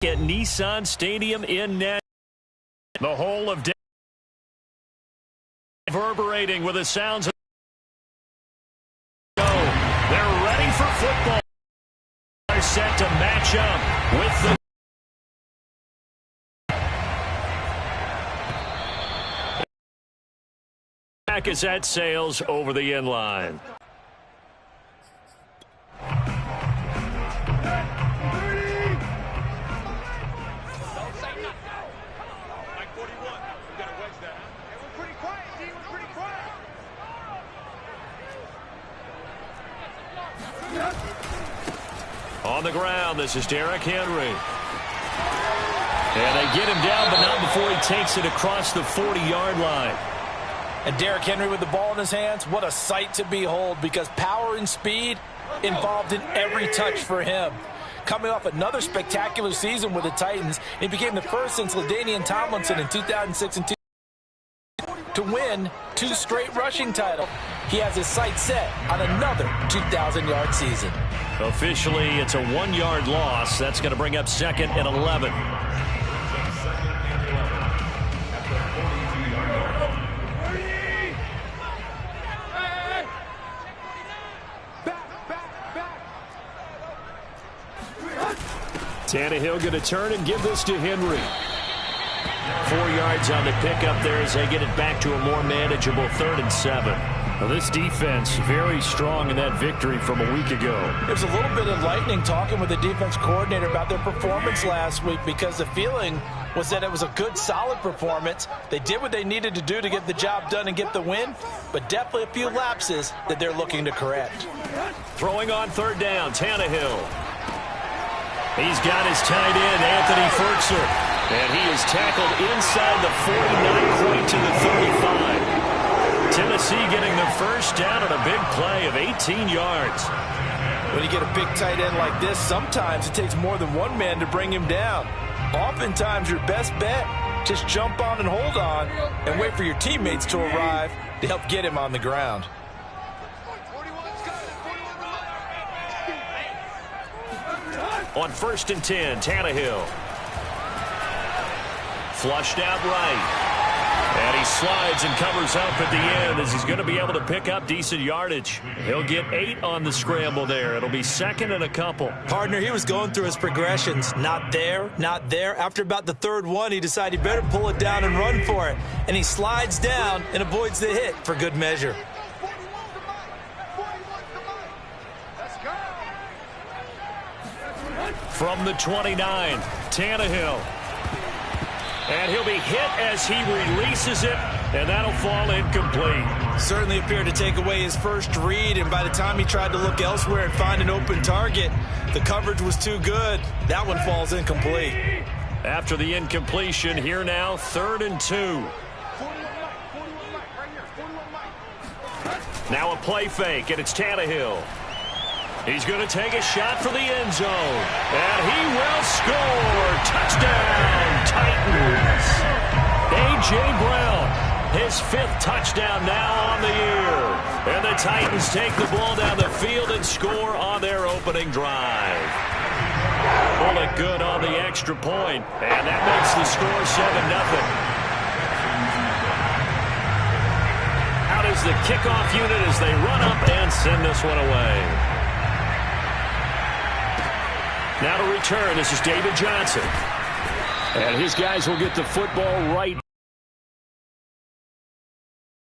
at Nissan Stadium in Nashville. The whole of reverberating with the sounds of they're ready for football. They're set to match up with the back as that sails over the end line. On the ground, this is Derrick Henry. And they get him down, but not before he takes it across the 40-yard line. And Derrick Henry with the ball in his hands, what a sight to behold, because power and speed involved in every touch for him. Coming off another spectacular season with the Titans, he became the first since LaDainian Tomlinson in 2006 and 2007 to win 2 straight rushing titles. He has his sights set on another 2,000-yard season. Officially, it's a 1-yard loss. That's going to bring up 2nd and 11. Tannehill going to turn and give this to Henry. 4 yards on the pickup there as they get it back to a more manageable 3rd and 7. Well, this defense very strong in that victory from a week ago. There's a little bit of lightning talking with the defense coordinator about their performance last week, because the feeling was that it was a good, solid performance. They did what they needed to do to get the job done and get the win, but definitely a few lapses that they're looking to correct. Throwing on 3rd down, Tannehill. He's got his tight end, Anthony Fertzer, and he is tackled inside the 40, not quite to the 35. Tennessee getting the first down on a big play of 18 yards. When you get a big tight end like this, sometimes it takes more than one man to bring him down. Oftentimes, your best bet, just jump on and hold on and wait for your teammates to arrive to help get him on the ground. On 1st and 10, Tannehill. Flushed out right. And he slides and covers up at the end as he's going to be able to pick up decent yardage. He'll get 8 on the scramble there. It'll be 2nd and a couple. Partner, he was going through his progressions. Not there, not there. After about the 3rd one, he decided he better pull it down and run for it. And he slides down and avoids the hit for good measure. From the 29, Tannehill. And he'll be hit as he releases it, and that'll fall incomplete. Certainly appeared to take away his first read, and by the time he tried to look elsewhere and find an open target, the coverage was too good. That one falls incomplete. After the incompletion, here now, 3rd and 2. Now a play fake, and it's Tannehill. He's going to take a shot for the end zone. And he will score. Touchdown, Titans. A.J. Brown, his 5th touchdown now on the year. And the Titans take the ball down the field and score on their opening drive. Pull it good on the extra point. And that makes the score 7-0. Out is the kickoff unit as they run up and send this one away. Now to return, this is David Johnson. And his guys will get the football right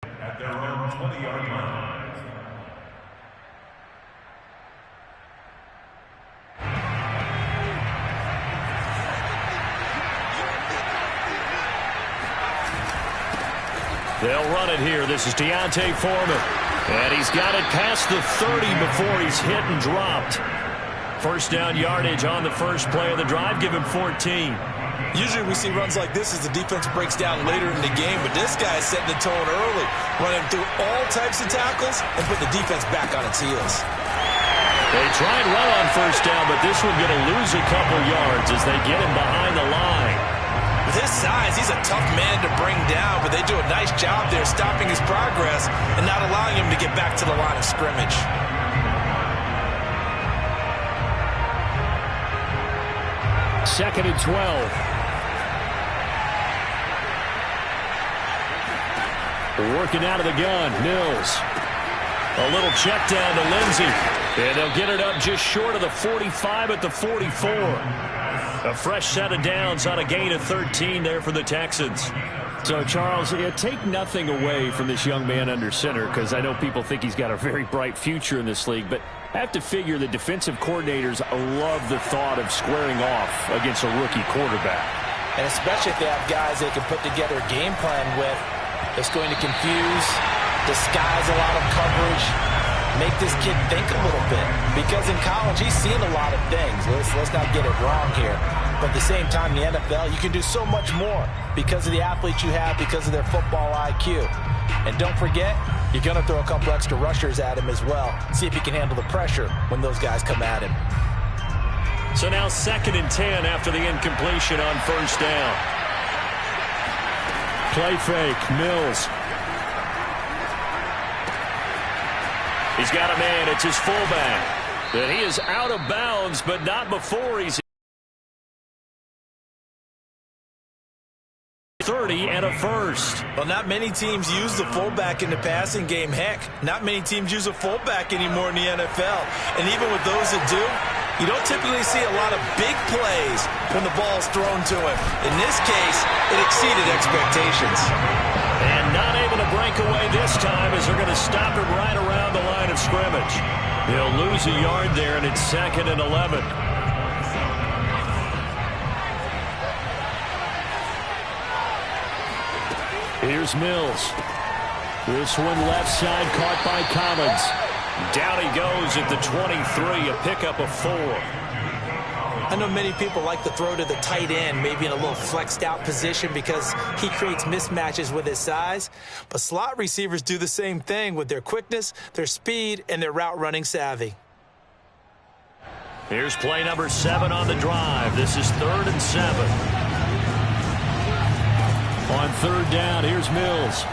at their own 20-yard line. They'll run it here. This is Deontay Foreman. And he's got it past the 30 before he's hit and dropped. First down yardage on the first play of the drive. Give him 14. Usually we see runs like this as the defense breaks down later in the game, but this guy is setting the tone early, running through all types of tackles and put the defense back on its heels. They try and run on first down, but this one's going to lose a couple yards as they get him behind the line. With his size, he's a tough man to bring down, but they do a nice job there stopping his progress and not allowing him to get back to the line of scrimmage. 2nd and 12. Working out of the gun, Mills. A little check down to Lindsey. And they'll get it up just short of the 45 at the 44. A fresh set of downs on a gain of 13 there for the Texans. So, Charles, take nothing away from this young man under center, because I know people think he's got a very bright future in this league, but I have to figure the defensive coordinators love the thought of squaring off against a rookie quarterback. And especially if they have guys they can put together a game plan with that's going to confuse, disguise a lot of coverage, make this kid think a little bit. Because in college, he's seen a lot of things. Let's not get it wrong here. But at the same time, in the NFL, you can do so much more because of the athletes you have, because of their football IQ. And don't forget, you're going to throw a couple extra rushers at him as well. See if he can handle the pressure when those guys come at him. So now 2nd and 10 after the incompletion on 1st down. Play fake, Mills. He's got a man, it's his fullback. And he is out of bounds, but not before he's 30 and a first. Well, not many teams use the fullback in the passing game. Heck, not many teams use a fullback anymore in the NFL. And even with those that do, you don't typically see a lot of big plays when the ball's thrown to him. In this case, it exceeded expectations. And not able to break away this time as they're going to stop him right around the line of scrimmage. He'll lose a yard there, and it's 2nd and 11. Here's Mills. This one left side caught by Collins. Down he goes at the 23, a pickup of 4. I know many people like to throw to the tight end, maybe in a little flexed out position because he creates mismatches with his size. But slot receivers do the same thing with their quickness, their speed, and their route running savvy. Here's play number 7 on the drive. This is 3rd and 7. On 3rd down, here's Mills.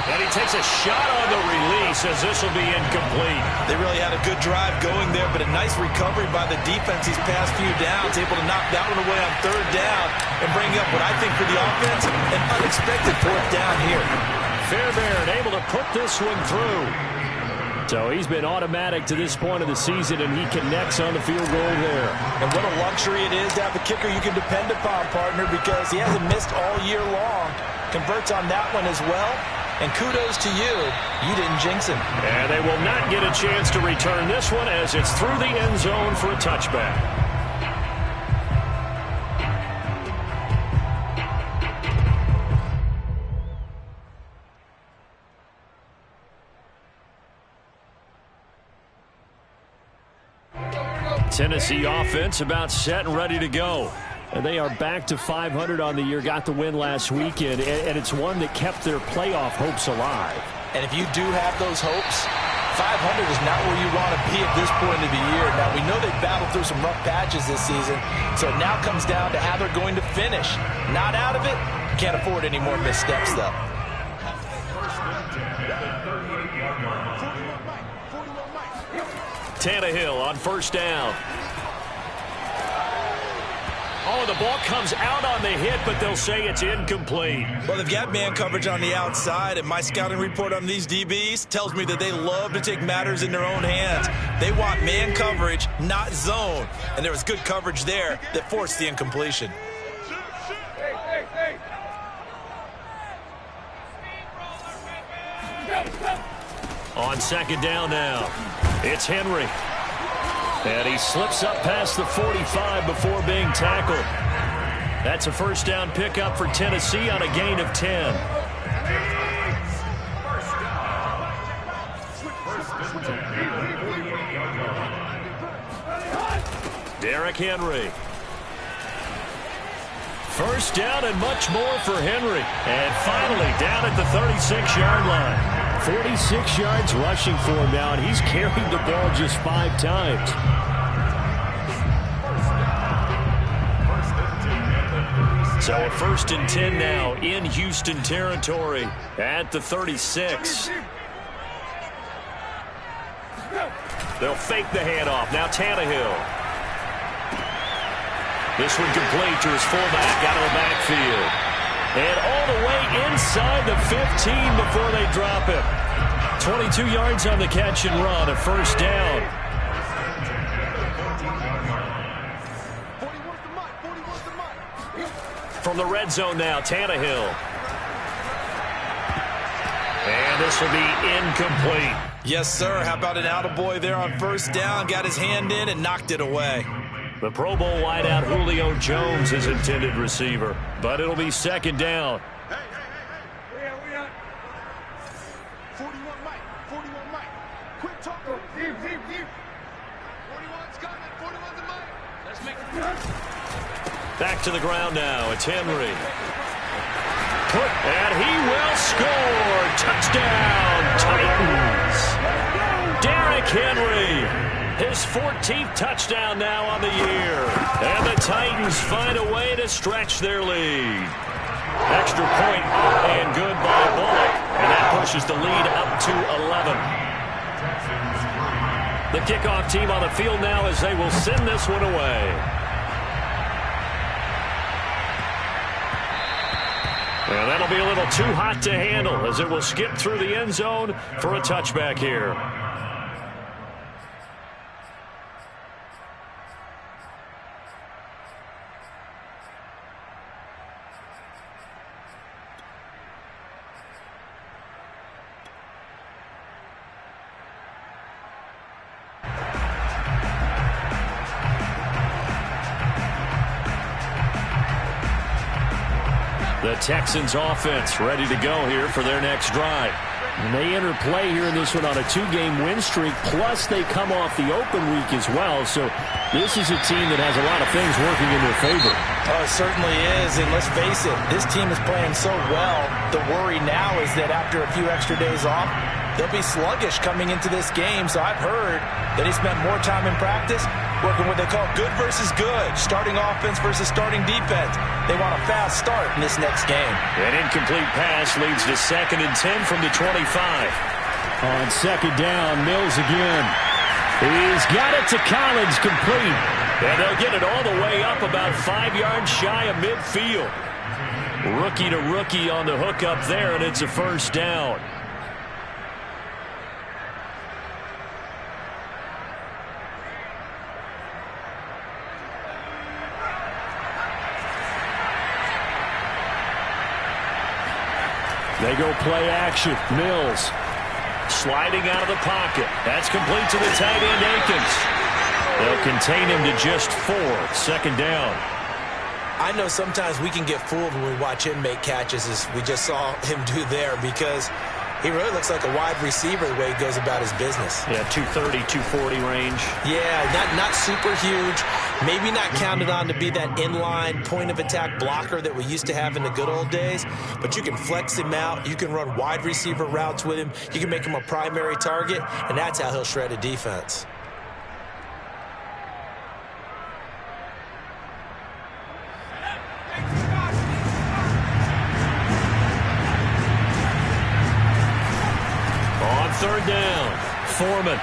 And he takes a shot on the release as this will be incomplete. They really had a good drive going there, but a nice recovery by the defense these past few downs, able to knock that one away on 3rd down and bring up what I think for the offense, an unexpected 4th down here. Fairbairn able to put this one through. So he's been automatic to this point of the season, and he connects on the field goal there. And what a luxury it is to have a kicker you can depend upon, partner, because he hasn't missed all year long. Converts on that one as well. And kudos to you. You didn't jinx him. And they will not get a chance to return this one as it's through the end zone for a touchback. Tennessee offense about set and ready to go. And they are back to 500 on the year, got the win last weekend, and it's one that kept their playoff hopes alive. And if you do have those hopes, 500 is not where you want to be at this point of the year. Now, we know they've battled through some rough patches this season, so it now comes down to how they're going to finish. Not out of it, can't afford any more missteps, though. Tannehill on 1st down. Oh, the ball comes out on the hit, but they'll say it's incomplete. Well, they've got man coverage on the outside, and my scouting report on these DBs tells me that they love to take matters in their own hands. They want man coverage, not zone. And there was good coverage there that forced the incompletion. On 2nd down now, it's Henry. And he slips up past the 45 before being tackled. That's a 1st down pickup for Tennessee on a gain of 10. Derrick Henry. 1st down and much more for Henry. And finally down at the 36-yard line. 46 yards rushing for him now, and he's carried the ball just 5 times. So a 1st and 10 now in Houston territory at the 36. They'll fake the handoff. Now Tannehill. This one complete to his fullback out of the backfield. And all the way inside the 15 before they drop it. 22 yards on the catch and run, a first down. From the red zone now, Tannehill. And this will be incomplete. Yes, sir. How about an attaboy there on first down? Got his hand in and knocked it away. The Pro Bowl wideout Julio Jones is intended receiver, but it'll be second down. Hey. We are. 41 Mike. 41 Mike. Quick talk. Deep. 41's coming. 41's a Mike. Let's make it. Back to the ground now. It's Henry. And he will score. Touchdown, Titans. Derrick Henry. His 14th touchdown now on the year. And the Titans find a way to stretch their lead. Extra point up and good by Bullock. And that pushes the lead up to 11. The kickoff team on the field now as they will send this one away. And that'll be a little too hot to handle as it will skip through the end zone for a touchback here. The Texans offense ready to go here for their next drive. And they enter play here in this one on a 2-game win streak, plus they come off the open week as well. So this is a team that has a lot of things working in their favor. Oh, it certainly is, and let's face it, this team is playing so well. The worry now is that after a few extra days off, they'll be sluggish coming into this game. So I've heard that he spent more time in practice working what they call good versus good, starting offense versus starting defense. They want a fast start in this next game. An incomplete pass leads to 2nd and 10 from the 25. On second down, Mills again. He's got it to Collins, complete. And they'll get it all the way up about 5 yards shy of midfield. Rookie to rookie on the hook up there, and it's a first down. They go play action. Mills sliding out of the pocket. That's complete to the tight end, Akins. They'll contain him to just 4. Second down. I know sometimes we can get fooled when we watch him make catches, as we just saw him do there, because he really looks like a wide receiver the way he goes about his business. Yeah, 230, 240 range. Yeah, not super huge. Maybe not counted on to be that inline point-of-attack blocker that we used to have in the good old days, but you can flex him out. You can run wide receiver routes with him. You can make him a primary target, and that's how he'll shred a defense. On third down, Foreman.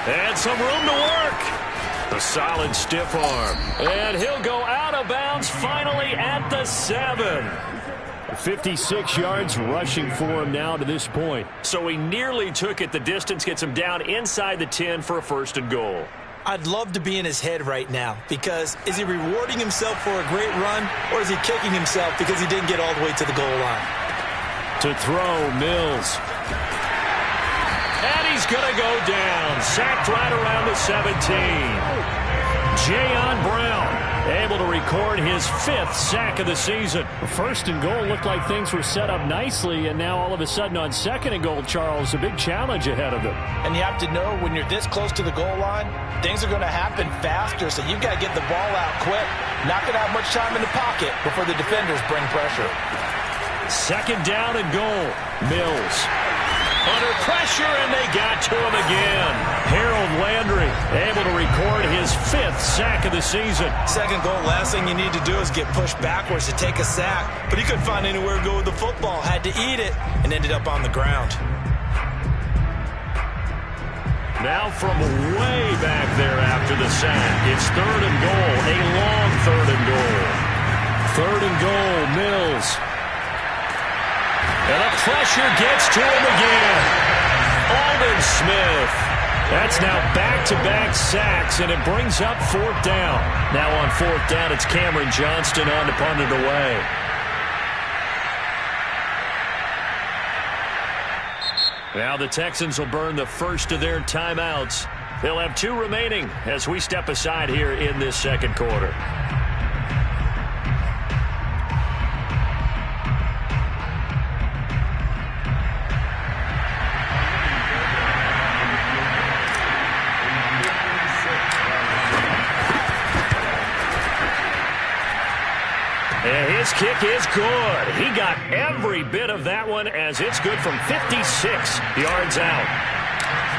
And some room to work. A solid stiff arm. And he'll go out of bounds finally at the 7. 56 yards rushing for him now to this point. So he nearly took it the distance, gets him down inside the 10 for a 1st and goal. I'd love to be in his head right now, because is he rewarding himself for a great run, or is he kicking himself because he didn't get all the way to the goal line? To throw, Mills. And he's going to go down. Sacked right around the 17. Jayon Brown able to record his 5th sack of the season. 1st and goal looked like things were set up nicely, and now all of a sudden on 2nd and goal, Charles, a big challenge ahead of them. And you have to know when you're this close to the goal line, things are going to happen faster, so you've got to get the ball out quick. Not going to have much time in the pocket before the defenders bring pressure. 2nd down and goal. Mills under pressure, and they got to him again. Harold Landry able to record his 5th sack of the season. 2nd goal, last thing you need to do is get pushed backwards to take a sack, but he couldn't find anywhere to go with the football, had to eat it, and ended up on the ground. Now from way back there after the sack, it's 3rd and goal. A Charles. And the pressure gets to him again. Aldon Smith. That's now back-to-back sacks, and it brings up 4th down. Now on 4th down, it's Cameron Johnston on to punt it away. Now the Texans will burn the first of their timeouts. They'll have 2 remaining as we step aside here in this second quarter. And his kick is good. He got every bit of that one as it's good from 56 yards out.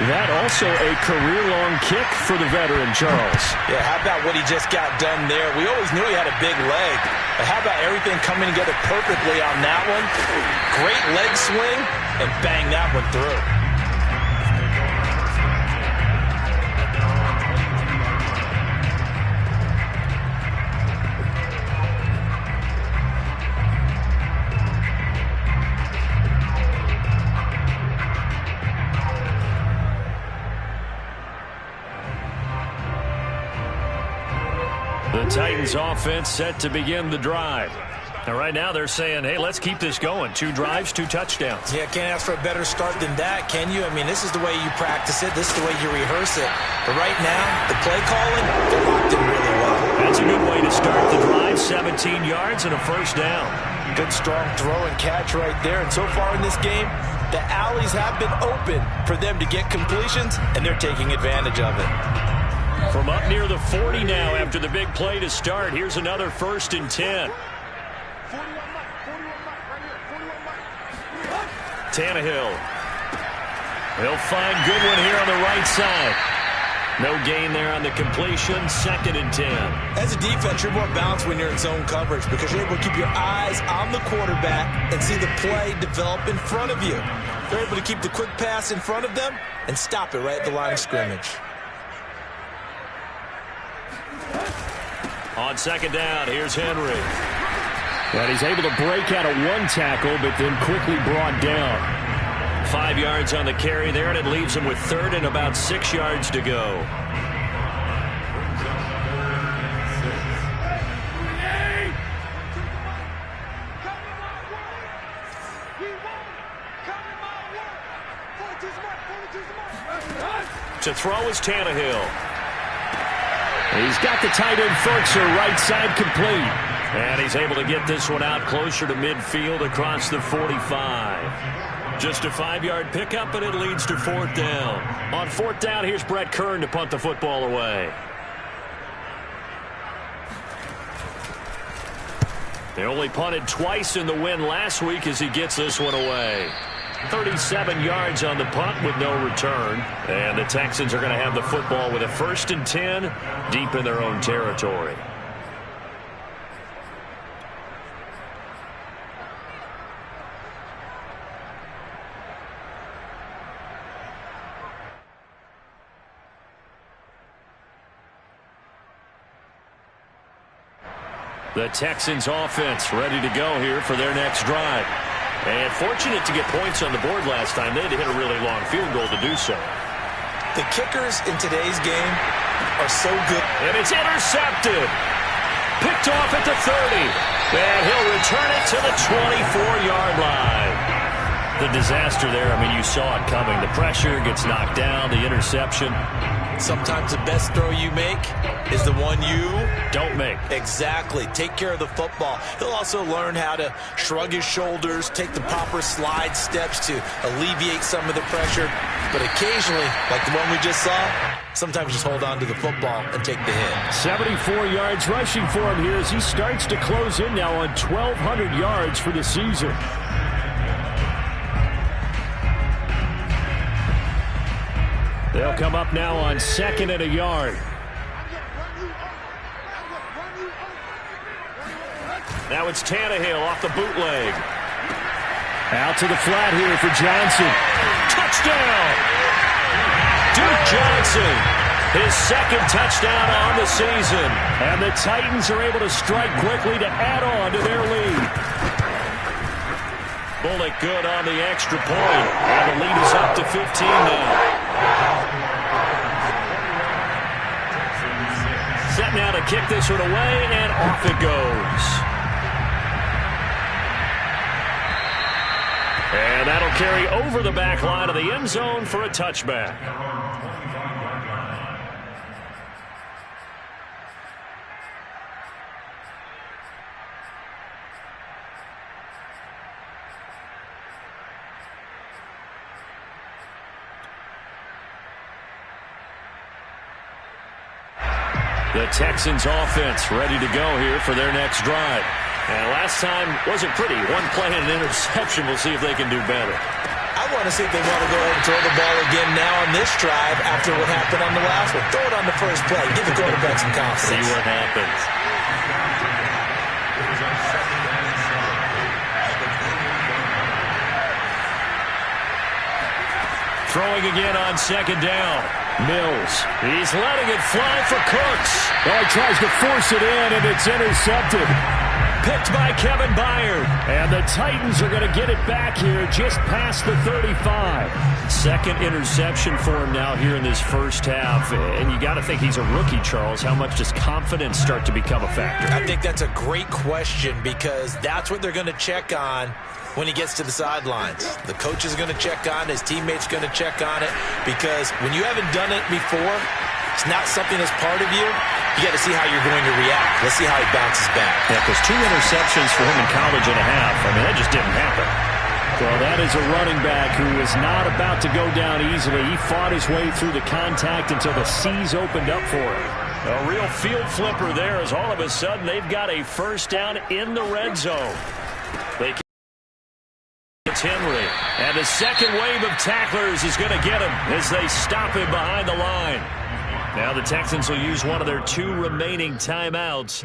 That also a career-long kick for the veteran, Charles. Yeah, how about what he just got done there? We always knew he had a big leg. But how about everything coming together perfectly on that one? Great leg swing, and bang that one through. The Titans offense set to begin the drive. And right now they're saying, hey, let's keep this going. 2 drives, 2 touchdowns. Yeah, can't ask for a better start than that, can you? I mean, this is the way you practice it. This is the way you rehearse it. But right now, the play calling, they're locked in really well. That's a good way to start the drive. 17 yards and a 1st down. Good, strong throw and catch right there. And so far in this game, the alleys have been open for them to get completions, and they're taking advantage of it. From up near the 40 now after the big play to start. Here's another 1st and 10. Tannehill. He'll find Goodwin here on the right side. No gain there on the completion. 2nd and 10. As a defense, you're more balanced when you're in zone coverage because you're able to keep your eyes on the quarterback and see the play develop in front of you. They're able to keep the quick pass in front of them and stop it right at the line of scrimmage. On 2nd down, here's Henry. And he's able to break out of 1 tackle, but then quickly brought down. 5 yards on the carry there, and it leaves him with 3rd and about 6 yards to go. To throw is Tannehill. He's got the tight end Fertzer right side complete. And he's able to get this one out closer to midfield across the 45. Just a 5-yard pickup, and it leads to 4th down. On 4th down, here's Brett Kern to punt the football away. They only punted twice in the win last week as he gets this one away. 37 yards on the punt with no return. And the Texans are going to have the football with a 1st and 10 deep in their own territory. The Texans offense ready to go here for their next drive. And fortunate to get points on the board last time. They had to hit a really long field goal to do so. The kickers in today's game are so good. And it's intercepted. Picked off at the 30. And he'll return it to the 24-yard line. The disaster there, I mean, you saw it coming. The pressure gets knocked down, the interception. Sometimes the best throw you make is the one you don't make. Exactly. Take care of the football. He'll also learn how to shrug his shoulders, take the proper slide steps to alleviate some of the pressure. But occasionally, like the one we just saw, sometimes just hold on to the football and take the hit. 74 yards rushing for him here as he starts to close in now on 1,200 yards for the season. They'll come up now on 2nd and a yard. Now it's Tannehill off the bootleg. Out to the flat here for Johnson. Touchdown! Duke Johnson, his 2nd touchdown on the season. And the Titans are able to strike quickly to add on to their lead. Bullock good on the extra point. And the lead is up to 15 now. Set now to kick this one away, and off it goes. And that'll carry over the back line of the end zone for a touchback. The Texans offense ready to go here for their next drive. And last time wasn't pretty. One play and an interception. We'll see if they can do better. I want to see if they want to go ahead and throw the ball again now on this drive after what happened on the last one. Throw it on the first play. Give the quarterback some confidence. See what happens. Throwing again on second down. Mills. He's letting it fly for Cooks. Oh, he tries to force it in, and it's intercepted. Picked by Kevin Byard. And the Titans are going to get it back here just past the 35. Second interception for him now here in this first half. And you got to think he's a rookie, Charles. How much does confidence start to become a factor? I think that's a great question because that's what they're going to check on when he gets to the sidelines. The coach is going to check on it. His teammates going to check on it because when you haven't done it before, it's not something that's part of you. You got to see how you're going to react. Let's see how he bounces back. Yeah, because 2 interceptions for him in college and a half. I mean, that just didn't happen. Well, that is a running back who is not about to go down easily. He fought his way through the contact until the C's opened up for him. A real field flipper there as all of a sudden they've got a first down in the red zone. It's Henry. And the second wave of tacklers is going to get him as they stop him behind the line. Now the Texans will use one of their 2 remaining timeouts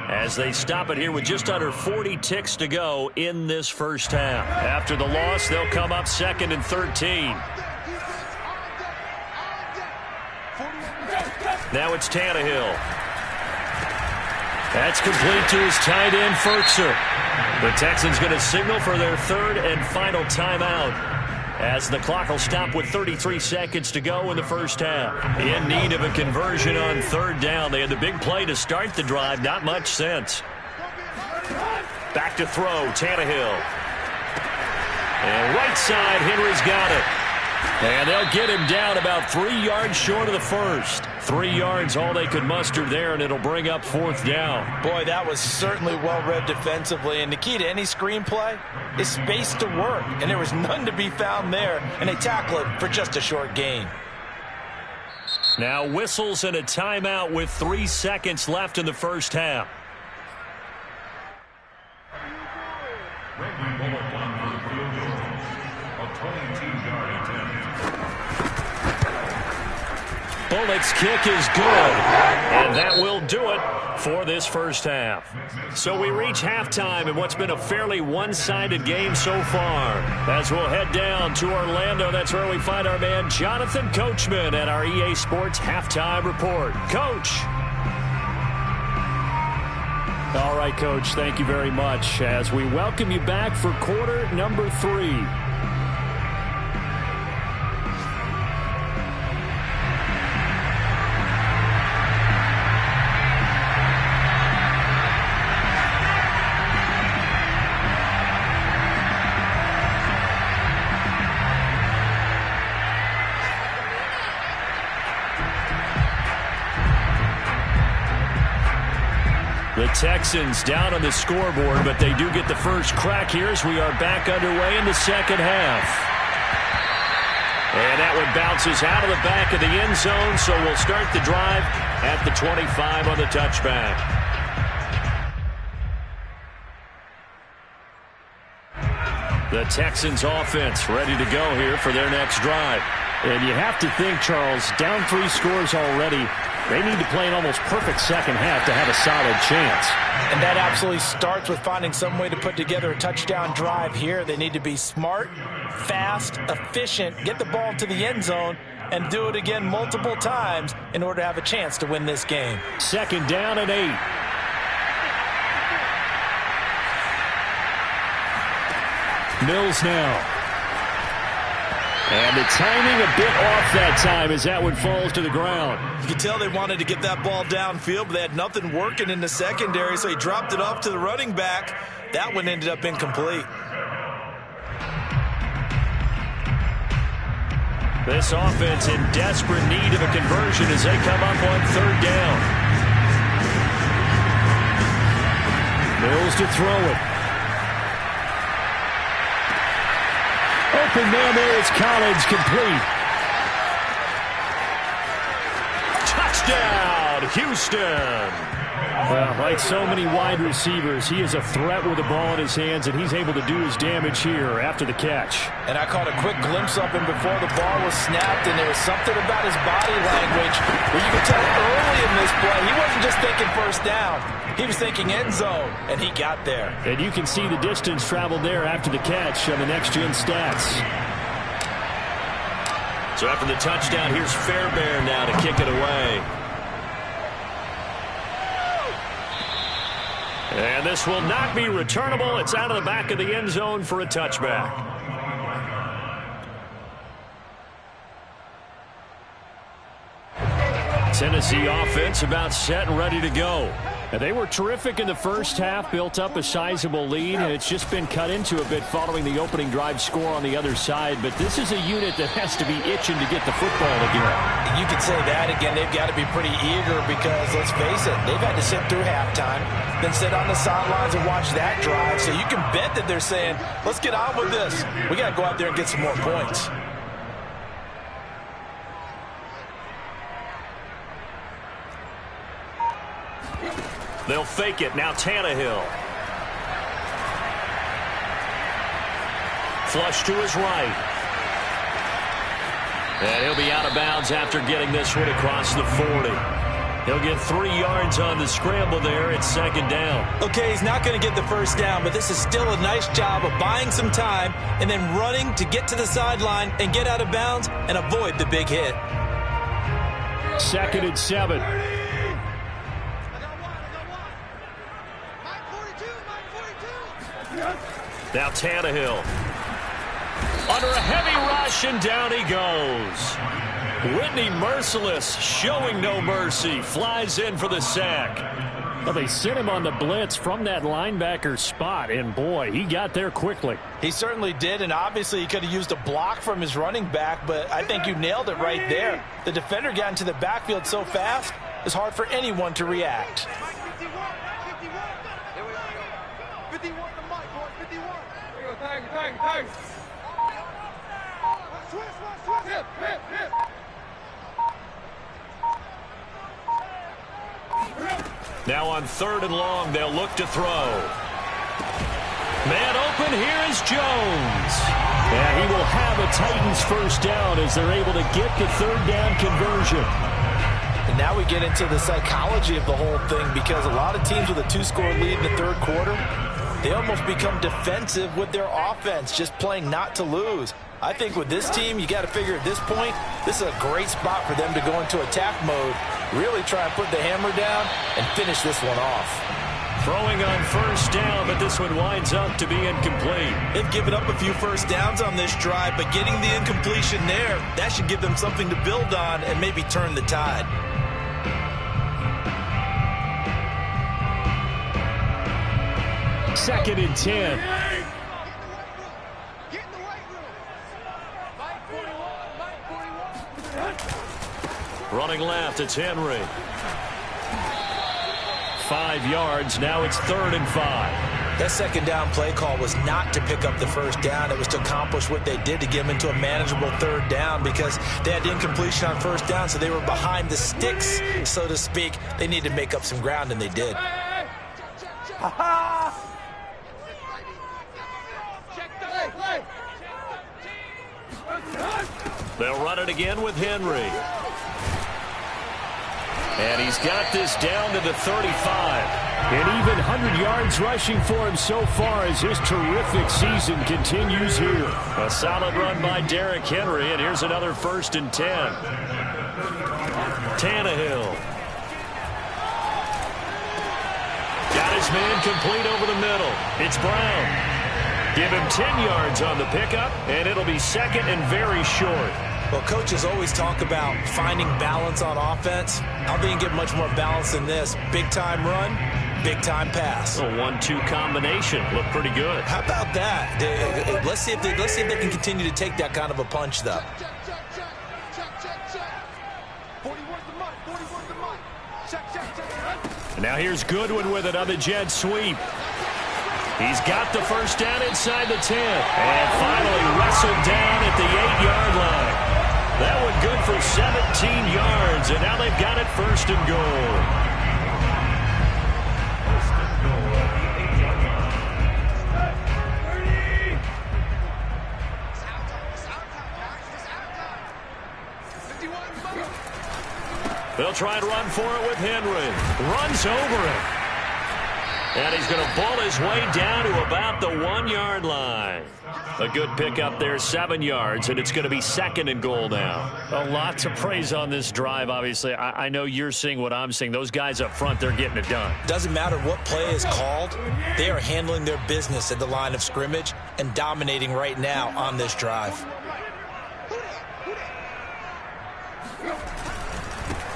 as they stop it here with just under 40 ticks to go in this first half. After the loss, they'll come up 2nd and 13. Now it's Tannehill. That's complete to his tight end, Fertzer. The Texans going to signal for their 3rd and final timeout as the clock will stop with 33 seconds to go in the first half. In need of a conversion on 3rd down. They had the big play to start the drive. Not much sense. Back to throw, Tannehill. And right side, Henry's got it. And they'll get him down about 3 yards short of the first. 3 yards all they could muster there, and it'll bring up 4th down. Boy, that was certainly well-read defensively. And the key to any screenplay is space to work. And there was none to be found there. And they tackle it for just a short gain. Now whistles and a timeout with 3 seconds left in the first half. Bullock's kick is good, and that will do it for this first half. So we reach halftime in what's been a fairly one-sided game so far. As we'll head down to Orlando, that's where we find our man Jonathan Coachman at our EA Sports Halftime Report. Coach. All right, Coach, thank you very much as we welcome you back for quarter number 3. The Texans down on the scoreboard, but they do get the first crack here as we are back underway in the second half. And that one bounces out of the back of the end zone, so we'll start the drive at the 25 on the touchback. The Texans offense ready to go here for their next drive. And you have to think, Charles, down 3 scores already. They need to play an almost perfect second half to have a solid chance. And that absolutely starts with finding some way to put together a touchdown drive here. They need to be smart, fast, efficient, get the ball to the end zone, and do it again multiple times in order to have a chance to win this game. 2nd down and 8. Mills now. And the timing a bit off that time as that one falls to the ground. You can tell they wanted to get that ball downfield, but they had nothing working in the secondary, so he dropped it off to the running back. That one ended up incomplete. This offense in desperate need of a conversion as they come up on third down. Mills to throw it. Open man there is Collins, complete. Touchdown, Houston. Well, like so many wide receivers, he is a threat with the ball in his hands, and he's able to do his damage here after the catch. And I caught a quick glimpse of him before the ball was snapped, and there was something about his body language where you could tell early in this play he wasn't just thinking first down. He was thinking end zone, and he got there. And you can see the distance traveled there after the catch on the next-gen stats. So after the touchdown, here's Fairbairn now to kick it away. And this will not be returnable. It's out of the back of the end zone for a touchback. Tennessee offense about set and ready to go. And they were terrific in the first half, built up a sizable lead, and it's just been cut into a bit following the opening drive score on the other side. But this is a unit that has to be itching to get the football again. You could say that again. They've got to be pretty eager because, let's face it, they've had to sit through halftime, then sit on the sidelines and watch that drive. So you can bet that they're saying, let's get on with this. We got to go out there and get some more points. They'll fake it. Now Tannehill. Flush to his right. And he'll be out of bounds after getting this one across the 40. He'll get 3 yards on the scramble there. It's second down. Okay, he's not going to get the first down, but this is still a nice job of buying some time and then running to get to the sideline and get out of bounds and avoid the big hit. 2nd and 7. Now Tannehill. Under a heavy rush, and down he goes. Whitney merciless, showing no mercy. Flies in for the sack. Well, they sent him on the blitz from that linebacker spot, and boy, he got there quickly. He certainly did, and obviously he could have used a block from his running back, but I think you nailed it right there. The defender got into the backfield so fast, it's hard for anyone to react. 51 the mic, boy, 51. Switch. Hip. Now on 3rd and long, they'll look to throw. Man open, here is Jones. And he will have a Titans first down as they're able to get the 3rd down conversion. And now we get into the psychology of the whole thing because a lot of teams with a 2-score lead in the 3rd quarter, they almost become defensive with their offense, just playing not to lose. I think with this team, you got to figure at this point, this is a great spot for them to go into attack mode, really try and put the hammer down and finish this one off. Throwing on first down, but this one winds up to be incomplete. They've given up a few first downs on this drive, but getting the incompletion there, that should give them something to build on and maybe turn the tide. Second and 10. Running left, it's Henry. 5 yards, now it's 3rd and 5. That second down play call was not to pick up the first down. It was to accomplish what they did to get them into a manageable 3rd down because they had incompletion on first down, so they were behind the sticks, so to speak. They needed to make up some ground, and they did. They'll run it again with Henry. And he's got this down to the 35. And even 100 yards rushing for him so far as his terrific season continues here. A solid run by Derrick Henry, and here's another 1st and 10. Tannehill. Got his man complete over the middle. It's Brown. Give him 10 yards on the pickup, and it'll be second and very short. Well, coaches always talk about finding balance on offense. How they can get much more balance than this. Big-time run, big-time pass. A 1-2 combination. Looked pretty good. How about that? Let's see if they can continue to take that kind of a punch, though. And now here's Goodwin with it on the jet sweep. He's got the first down inside the 10. And finally wrestled down at the 8-yard line. That one good for 17 yards, and now they've got it first and goal. They'll try and run for it with Henry. Runs over it. And he's going to bull his way down to about the 1-yard line. A good pickup there, 7 yards, and it's going to be second and goal now. A lot to praise on this drive, obviously. I know you're seeing what I'm seeing. Those guys up front, they're getting it done. Doesn't matter what play is called. They are handling their business at the line of scrimmage and dominating right now on this drive.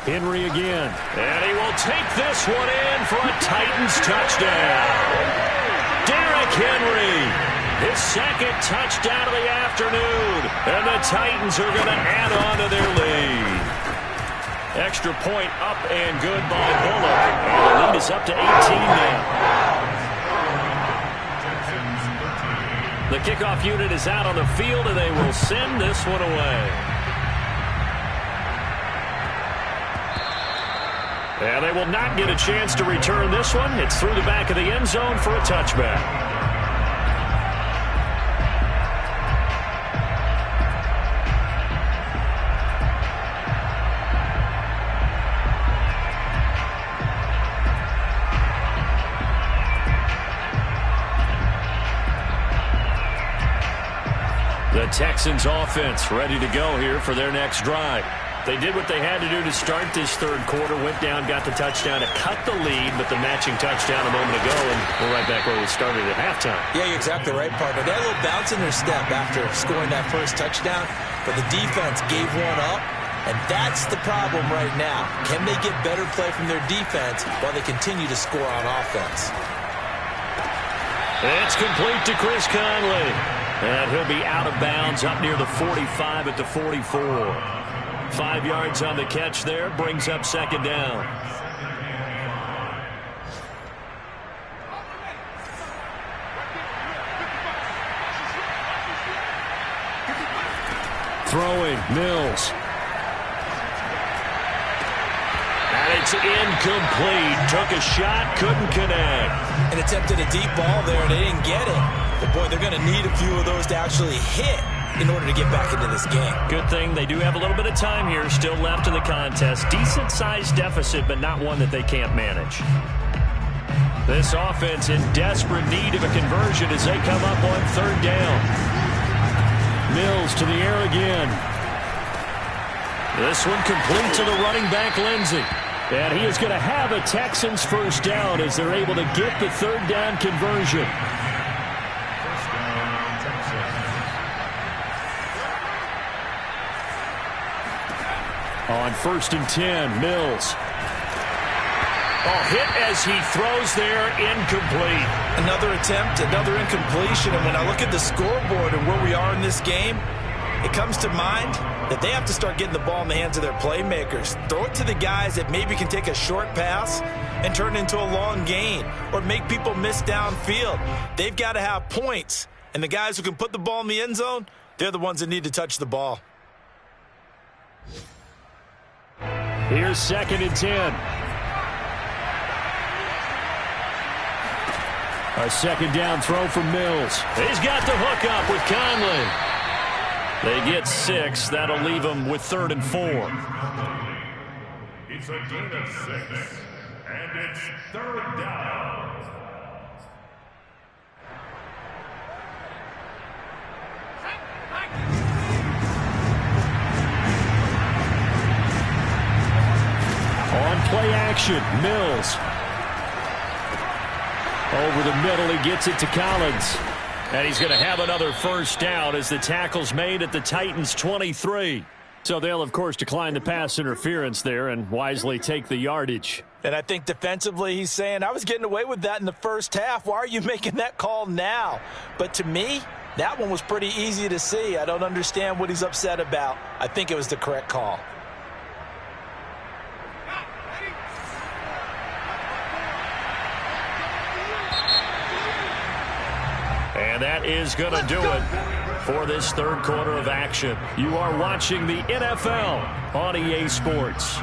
Henry again. And he will take this one in for a Titans touchdown. Derrick Henry, his second touchdown of the afternoon. And the Titans are going to add on to their lead. Extra point up and good by Bullock. And the lead is up to 18 now. The kickoff unit is out on the field, and they will send this one away. And they will not get a chance to return this one. It's through the back of the end zone for a touchback. The Texans offense ready to go here for their next drive. They did what they had to do to start this third quarter, went down, got the touchdown to cut the lead, but the matching touchdown a moment ago, and we're right back where we started at halftime. Yeah, you're exactly right, partner. They had a little bounce in their step after scoring that first touchdown, but the defense gave one up, and that's the problem right now. Can they get better play from their defense while they continue to score on offense? It's complete to Chris Conley, and he'll be out of bounds up near the 45 at the 44. 5 yards on the catch there, brings up second down. Throwing, Mills. And it's incomplete. Took a shot, couldn't connect. And attempted a deep ball there, and they didn't get it. But, boy, they're going to need a few of those to actually hit in order to get back into this game. Good thing they do have a little bit of time here still left in the contest. Decent-sized deficit, but not one that they can't manage. This offense in desperate need of a conversion as they come up on third down. Mills to the air again. This one complete to the running back, Lindsey. And he is going to have a Texans first down as they're able to get the third down conversion. On 1st and 10, Mills. Oh, hit as he throws there, incomplete. Another attempt, another incompletion. And when I look at the scoreboard and where we are in this game, it comes to mind that they have to start getting the ball in the hands of their playmakers. Throw it to the guys that maybe can take a short pass and turn it into a long gain or make people miss downfield. They've got to have points. And the guys who can put the ball in the end zone, they're the ones that need to touch the ball. Here's 2nd and 10. A second down throw from Mills. He's got the hook up with Conley. They get 6. That'll leave them with 3rd and 4. It's a gain of 6, and it's 3rd down. On play action, Mills. Over the middle, he gets it to Collins. And he's going to have another first down as the tackle's made at the Titans' 23. So they'll, of course, decline the pass interference there and wisely take the yardage. And I think defensively he's saying, I was getting away with that in the first half. Why are you making that call now? But to me, that one was pretty easy to see. I don't understand what he's upset about. I think it was the correct call. And that is going to do it for this third quarter of action. You are watching the NFL on EA Sports.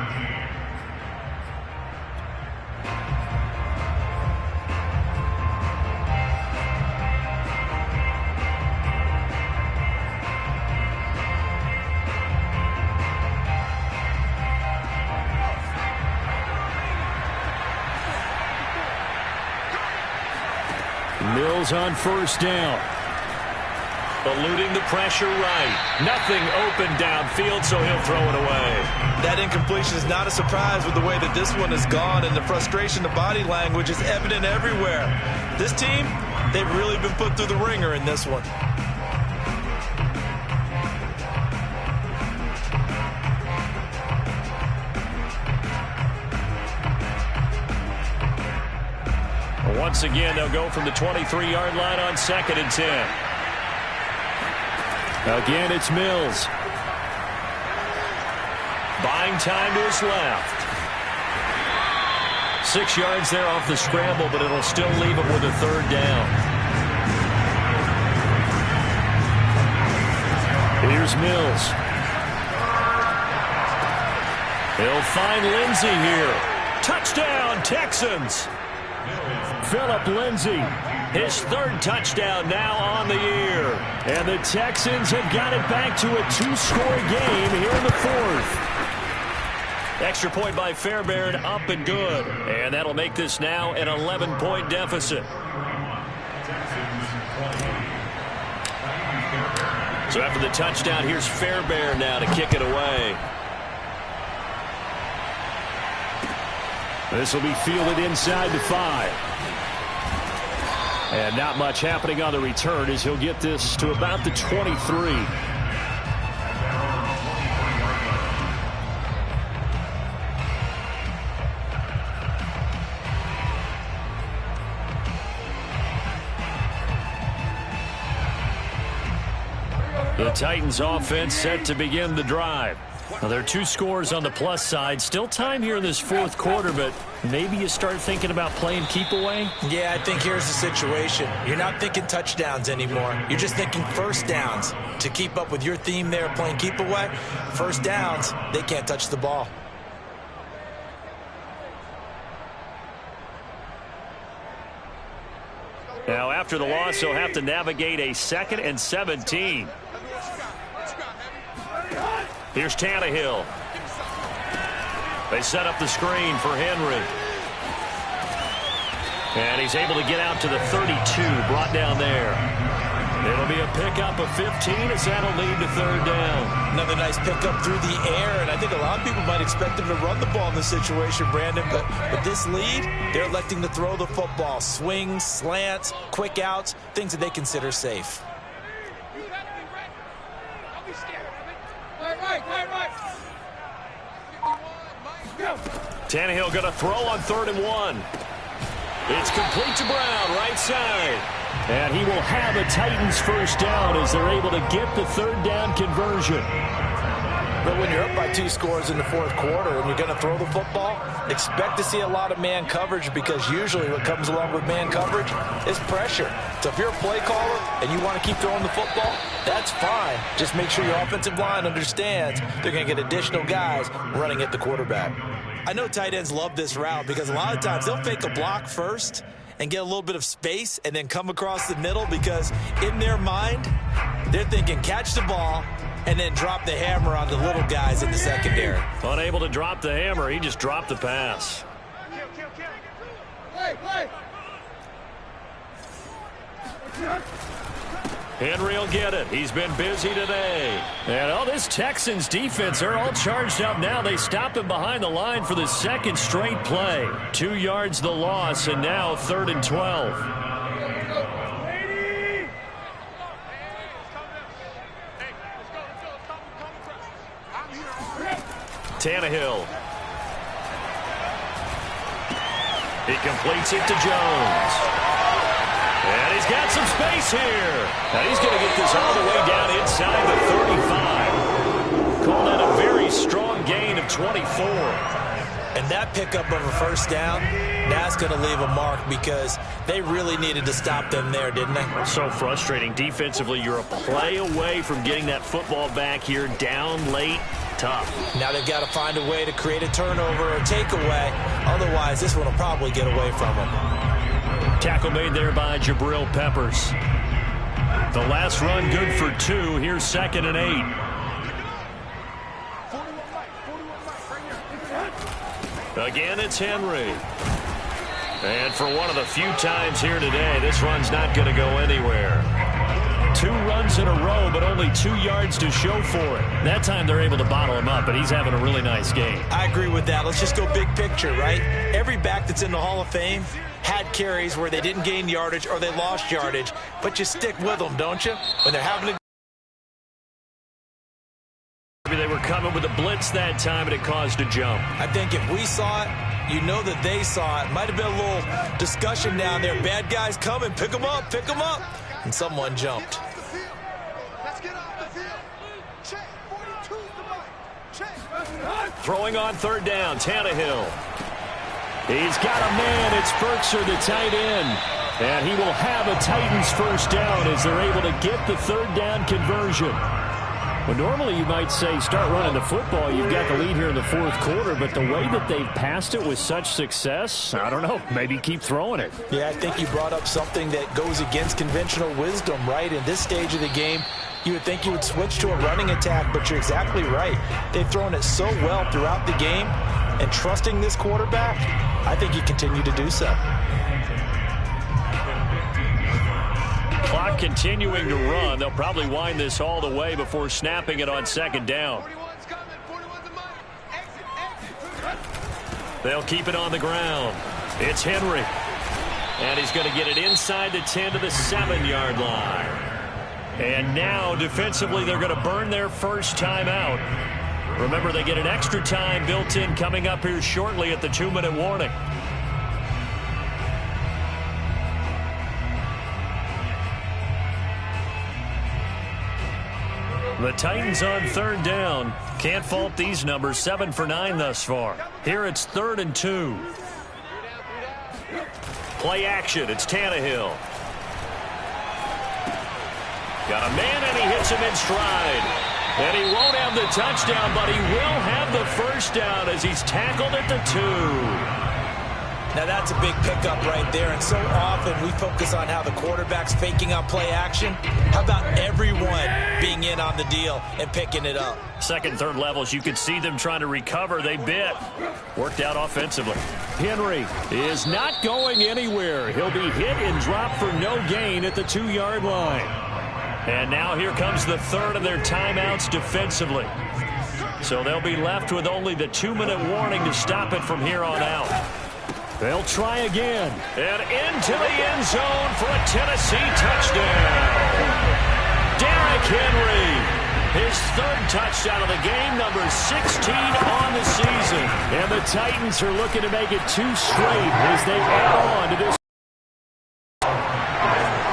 Mills on first down. Eluding the pressure right. Nothing open downfield, so he'll throw it away. That incompletion is not a surprise with the way that this one has gone, and the frustration, the body language is evident everywhere. This team, they've really been put through the ringer in this one. Once again, they'll go from the 23-yard line on 2nd and 10. Again, it's Mills. Buying time to his left. 6 yards there off the scramble, but it'll still leave him with a third down. Here's Mills. He'll find Lindsey here. Touchdown, Texans. Phillip Lindsay, his third touchdown now on the year. And the Texans have got it back to a 2-score game here in the fourth. Extra point by Fairbairn, up and good. And that'll make this now an 11-point deficit. So after the touchdown, here's Fairbairn now to kick it away. This will be fielded inside the 5. And not much happening on the return as he'll get this to about the 23. The Titans offense set to begin the drive. Now, there are 2 scores on the plus side. Still time here in this fourth quarter, but maybe you start thinking about playing keep away? Yeah, I think here's the situation. You're not thinking touchdowns anymore. You're just thinking first downs. To keep up with your theme there, playing keep away, first downs, they can't touch the ball. Now, after the loss, he'll have to navigate a 2nd and 17. Here's Tannehill. They set up the screen for Henry. And he's able to get out to the 32, brought down there. It'll be a pickup of 15 as that'll lead to third down. Another nice pickup through the air, and I think a lot of people might expect him to run the ball in this situation, Brandon, but with this lead, they're electing to throw the football. Swings, slants, quick outs, things that they consider safe. Tannehill going to throw on 3rd and 1. It's complete to Brown, right side. And he will have a Titans first down as they're able to get the third down conversion. But when you're up by 2 scores in the fourth quarter and you're going to throw the football, expect to see a lot of man coverage, because usually what comes along with man coverage is pressure. So if you're a play caller and you want to keep throwing the football, that's fine. Just make sure your offensive line understands they're going to get additional guys running at the quarterback. I know tight ends love this route because a lot of times they'll fake a block first and get a little bit of space and then come across the middle, because in their mind, they're thinking catch the ball and then drop the hammer on the little guys in the secondary. Unable to drop the hammer, he just dropped the pass. Henry will get it. He's been busy today. And this Texans defense, they're all charged up now. They stopped him behind the line for the second straight play. 2 yards the loss, and now 3rd and 12. Tannehill. He completes it to Jones. And he's got some space here. And he's going to get this all the way down inside the 35. Call that a very strong gain of 24. And that pickup of a first down, that's going to leave a mark because they really needed to stop them there, didn't they? So frustrating. Defensively, you're a play away from getting that football back here down late. Tough. Now they've got to find a way to create a turnover or takeaway. Otherwise, this one will probably get away from them. Tackle made there by Jabril Peppers. The last run good for 2. Here's 2nd and 8. Again, it's Henry. And for one of the few times here today, this run's not going to go anywhere. 2 runs in a row, but only 2 yards to show for it. That time they're able to bottle him up, but he's having a really nice game. I agree with that. Let's just go big picture, right? Every back that's in the Hall of Fame had carries where they didn't gain yardage or they lost yardage, but you stick with them, don't you? When they're having to... They were coming with a blitz that time, and it caused a jump. I think if we saw it, you know that they saw it. Might have been a little discussion down there. Bad guys coming. Pick them up. Pick them up. And someone jumped. Let's get off the field. Check. 42's the right. Check. Throwing on 3rd down, Tannehill. He's got a man. It's Berkshire, the tight end. And he will have a Titans first down as they're able to get the 3rd down conversion. Well, normally you might say start running the football. You've got the lead here in the 4th quarter, but the way that they've passed it with such success, I don't know, maybe keep throwing it. Yeah, I think you brought up something that goes against conventional wisdom, right? In this stage of the game, you would think you would switch to a running attack, but you're exactly right. They've thrown it so well throughout the game, and trusting this quarterback, I think you continue to do so. Clock continuing to run. They'll probably wind this all the way before snapping it on 2nd down. They'll keep it on the ground. It's Henry. And he's going to get it inside the 10 to the 7-yard line. And now, defensively, they're going to burn their first time out. Remember, they get an extra time built in coming up here shortly at the 2-minute warning. The Titans on 3rd down. Can't fault these numbers. 7 for 9 thus far. Here it's 3rd and 2. Play action. It's Tannehill. Got a man, and he hits him in stride. And he won't have the touchdown, but he will have the first down as he's tackled at the 2. Now, that's a big pickup right there, and so often we focus on how the quarterback's faking out play action. How about everyone being in on the deal and picking it up? 2nd, 3rd levels, you could see them trying to recover. They bit. Worked out offensively. Henry is not going anywhere. He'll be hit and dropped for no gain at the 2-yard line. And now here comes the 3rd of their timeouts defensively. So they'll be left with only the 2-minute warning to stop it from here on out. They'll try again. And into the end zone for a Tennessee touchdown. Derrick Henry, his 3rd touchdown of the game, number 16 on the season. And the Titans are looking to make it 2 straight as they add on to this.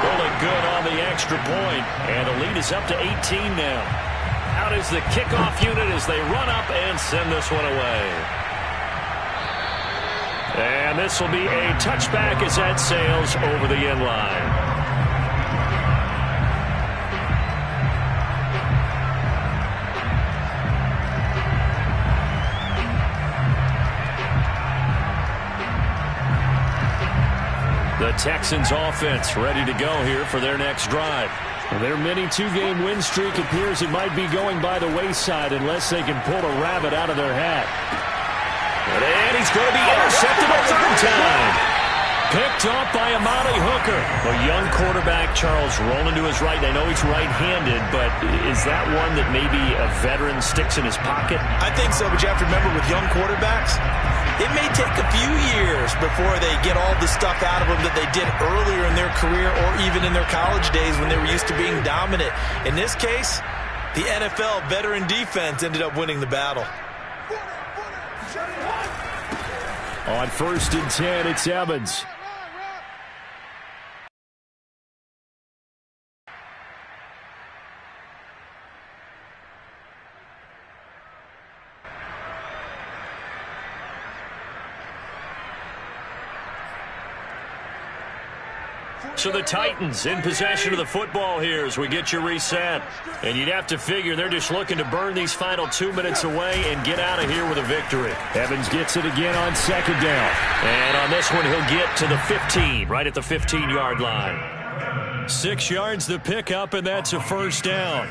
Really good on the extra point. And the lead is up to 18 now. Out is the kickoff unit as they run up and send this one away. And this will be a touchback as that sails over the end line. The Texans offense ready to go here for their next drive. Their mini 2-game win streak appears it might be going by the wayside unless they can pull a rabbit out of their hat. And he's going to be intercepted a 3rd time. Picked off by Amari Hooker. A young quarterback, Charles, rolling to his right. I know he's right-handed, but is that one that maybe a veteran sticks in his pocket? I think so, but you have to remember with young quarterbacks, it may take a few years before they get all the stuff out of them that they did earlier in their career or even in their college days when they were used to being dominant. In this case, the NFL veteran defense ended up winning the battle. On 1st and 10, it's Evans. So the Titans in possession of the football here as we get you reset. And you'd have to figure they're just looking to burn these final 2 minutes away and get out of here with a victory. Evans gets it again on 2nd down. And on this one, he'll get to the 15, right at the 15-yard line. 6 yards the pickup, and that's a 1st down.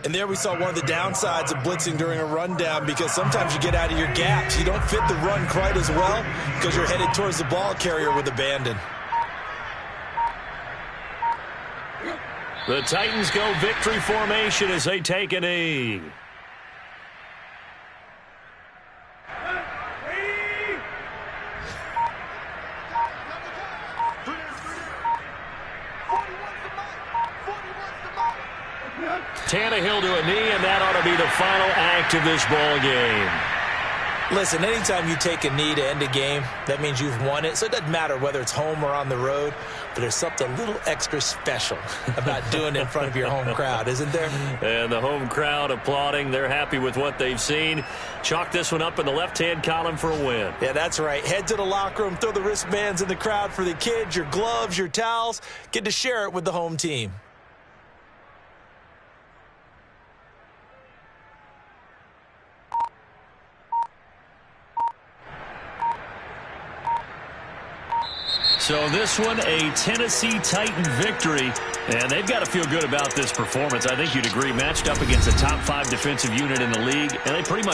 And there we saw one of the downsides of blitzing during a rundown, because sometimes you get out of your gaps. You don't fit the run quite as well because you're headed towards the ball carrier with abandon. The Titans go victory formation as they take a knee. Tannehill to a knee, and that ought to be the final act of this ball game. Listen, anytime you take a knee to end a game, that means you've won it. So it doesn't matter whether it's home or on the road, but there's something a little extra special about doing it in front of your home crowd, isn't there? And the home crowd applauding. They're happy with what they've seen. Chalk this one up in the left-hand column for a win. Yeah, that's right. Head to the locker room, throw the wristbands in the crowd for the kids, your gloves, your towels. Get to share it with the home team. So this one, a Tennessee Titan victory, and they've got to feel good about this performance. I think you'd agree, matched up against a top 5 defensive unit in the league, and they pretty much